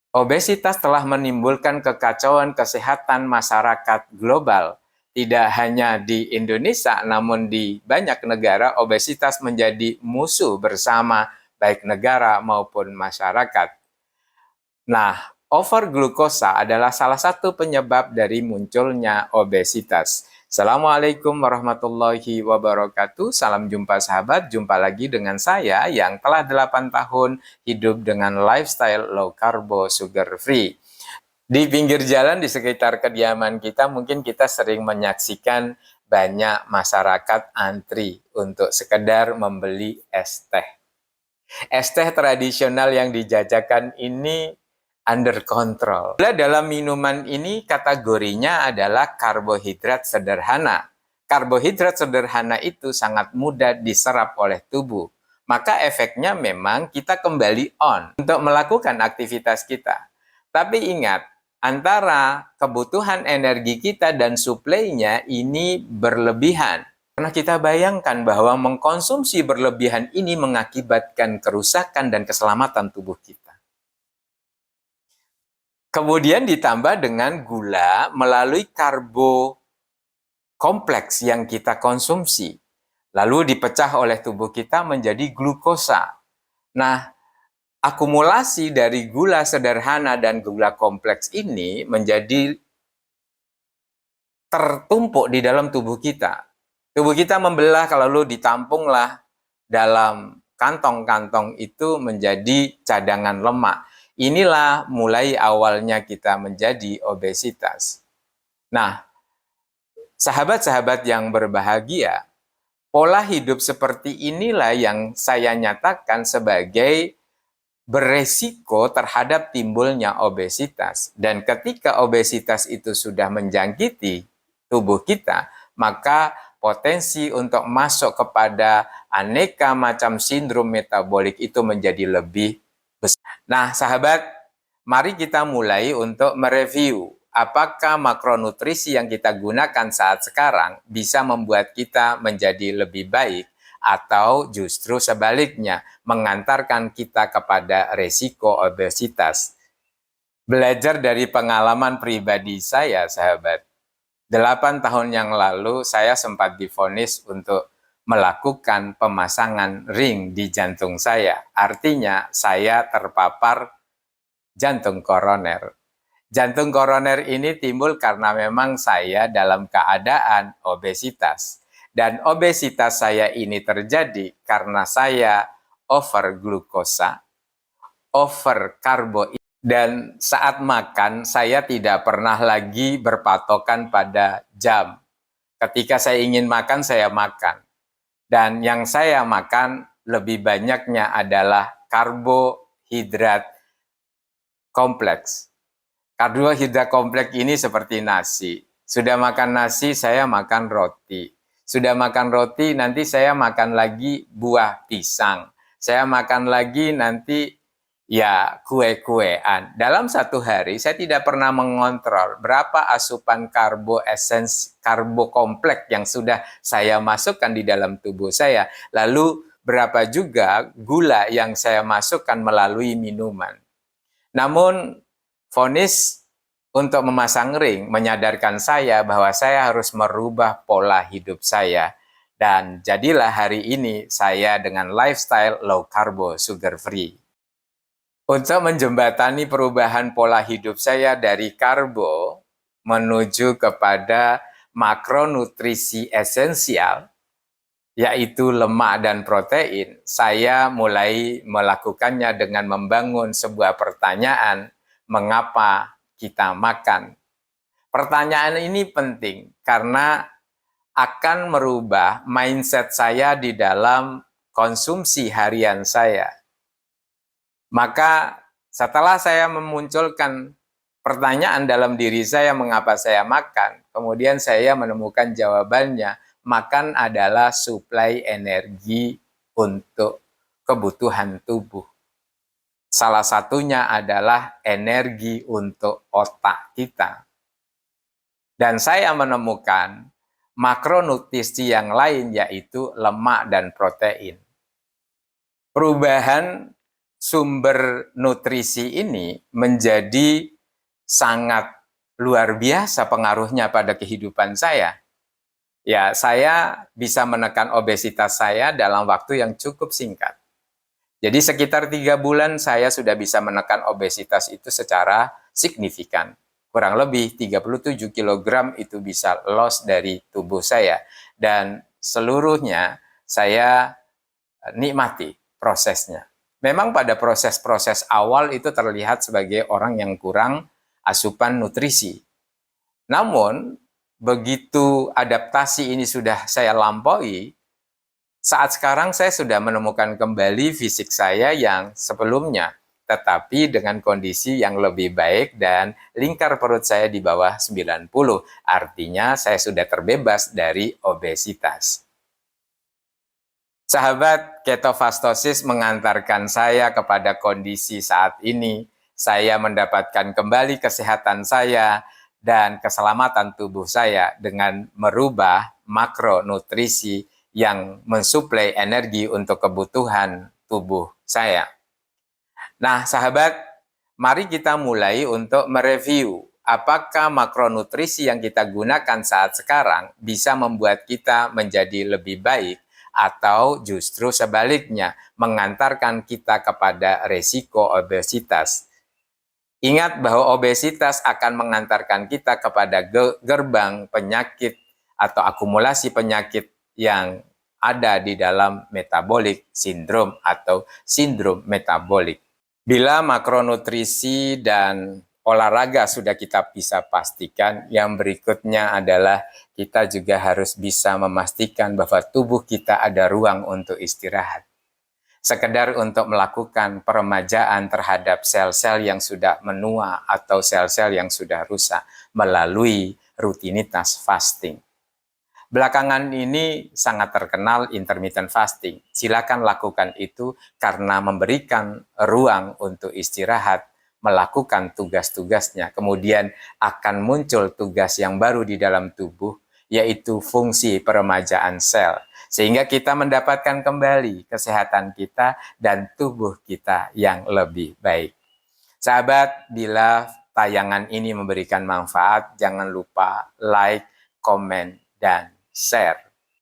Obesitas telah menimbulkan kekacauan kesehatan masyarakat global. Tidak hanya di Indonesia, namun di banyak negara obesitas menjadi musuh bersama baik negara maupun masyarakat. Nah, overglukosa adalah salah satu penyebab dari munculnya obesitas. Assalamualaikum warahmatullahi wabarakatuh. Salam jumpa sahabat, jumpa lagi dengan saya yang telah 8 tahun hidup dengan lifestyle low carbo sugar free. Di pinggir jalan di sekitar kediaman kita mungkin kita sering menyaksikan banyak masyarakat antri untuk sekedar membeli es teh. Es teh tradisional yang dijajakan ini under control. Dalam minuman ini kategorinya adalah karbohidrat sederhana. Karbohidrat sederhana itu sangat mudah diserap oleh tubuh. Maka efeknya memang kita kembali on untuk melakukan aktivitas kita. Tapi ingat, antara kebutuhan energi kita dan suplainya ini berlebihan. Karena kita bayangkan bahwa mengkonsumsi berlebihan ini mengakibatkan kerusakan dan keselamatan tubuh kita. Kemudian ditambah dengan gula melalui karbo kompleks yang kita konsumsi. Lalu dipecah oleh tubuh kita menjadi glukosa. Nah, akumulasi dari gula sederhana dan gula kompleks ini menjadi tertumpuk di dalam tubuh kita. Tubuh kita membelah, lalu ditampunglah dalam kantong-kantong itu menjadi cadangan lemak. Inilah mulai awalnya kita menjadi obesitas. Nah, sahabat-sahabat yang berbahagia, pola hidup seperti inilah yang saya nyatakan sebagai beresiko terhadap timbulnya obesitas. Dan ketika obesitas itu sudah menjangkiti tubuh kita, maka potensi untuk masuk kepada aneka macam sindrom metabolik itu menjadi lebih besar. Nah, sahabat, mari kita mulai untuk mereview apakah makronutrisi yang kita gunakan saat sekarang bisa membuat kita menjadi lebih baik atau justru sebaliknya mengantarkan kita kepada resiko obesitas. Belajar dari pengalaman pribadi saya, sahabat. 8 tahun yang lalu saya sempat divonis untuk melakukan pemasangan ring di jantung saya. Artinya saya terpapar jantung koroner. Jantung koroner ini timbul karena memang saya dalam keadaan obesitas. Dan obesitas saya ini terjadi karena saya over glukosa, over karbo. Dan saat makan, saya tidak pernah lagi berpatokan pada jam. Ketika saya ingin makan, saya makan. Dan yang saya makan lebih banyaknya adalah karbohidrat kompleks. Karbohidrat kompleks ini seperti nasi. Sudah makan nasi, saya makan roti. Sudah makan roti, nanti saya makan lagi buah pisang. Saya makan lagi nanti ya kue-kuean. Dalam satu hari saya tidak pernah mengontrol berapa asupan karbo kompleks yang sudah saya masukkan di dalam tubuh saya. Lalu berapa juga gula yang saya masukkan melalui minuman. Namun vonis untuk memasang ring menyadarkan saya bahwa saya harus merubah pola hidup saya. Dan jadilah hari ini saya dengan lifestyle low carbo sugar free. Untuk menjembatani perubahan pola hidup saya dari karbo menuju kepada makronutrisi esensial, yaitu lemak dan protein, saya mulai melakukannya dengan membangun sebuah pertanyaan, mengapa kita makan? Pertanyaan ini penting karena akan merubah mindset saya di dalam konsumsi harian saya. Maka setelah saya memunculkan pertanyaan dalam diri saya mengapa saya makan, kemudian saya menemukan jawabannya, makan adalah suplai energi untuk kebutuhan tubuh. Salah satunya adalah energi untuk otak kita. Dan saya menemukan makronutrisi yang lain yaitu lemak dan protein. Perubahan sumber nutrisi ini menjadi sangat luar biasa pengaruhnya pada kehidupan saya. Ya, saya bisa menekan obesitas saya dalam waktu yang cukup singkat. Jadi sekitar 3 bulan saya sudah bisa menekan obesitas itu secara signifikan. Kurang lebih 37 kg itu bisa loss dari tubuh saya. Dan seluruhnya saya nikmati prosesnya. Memang pada proses-proses awal itu terlihat sebagai orang yang kurang asupan nutrisi. Namun, begitu adaptasi ini sudah saya lampaui, saat sekarang saya sudah menemukan kembali fisik saya yang sebelumnya, tetapi dengan kondisi yang lebih baik dan lingkar perut saya di bawah 90. Artinya saya sudah terbebas dari obesitas. Sahabat, ketofastosis mengantarkan saya kepada kondisi saat ini. Saya mendapatkan kembali kesehatan saya dan keselamatan tubuh saya dengan merubah makronutrisi yang mensuplai energi untuk kebutuhan tubuh saya. Nah, sahabat, mari kita mulai untuk mereview apakah makronutrisi yang kita gunakan saat sekarang bisa membuat kita menjadi lebih baik atau justru sebaliknya mengantarkan kita kepada resiko obesitas. Ingat bahwa obesitas akan mengantarkan kita kepada gerbang penyakit atau akumulasi penyakit yang ada di dalam metabolic syndrome atau sindrom metabolik. Bila makronutrisi dan olahraga sudah kita bisa pastikan, yang berikutnya adalah kita juga harus bisa memastikan bahwa tubuh kita ada ruang untuk istirahat. Sekedar untuk melakukan peremajaan terhadap sel-sel yang sudah menua atau sel-sel yang sudah rusak melalui rutinitas fasting. Belakangan ini sangat terkenal intermittent fasting. Silakan lakukan itu karena memberikan ruang untuk istirahat, melakukan tugas-tugasnya. Kemudian akan muncul tugas yang baru di dalam tubuh, yaitu fungsi peremajaan sel. Sehingga kita mendapatkan kembali kesehatan kita dan tubuh kita yang lebih baik. Sahabat, bila tayangan ini memberikan manfaat, jangan lupa like, komen, dan share.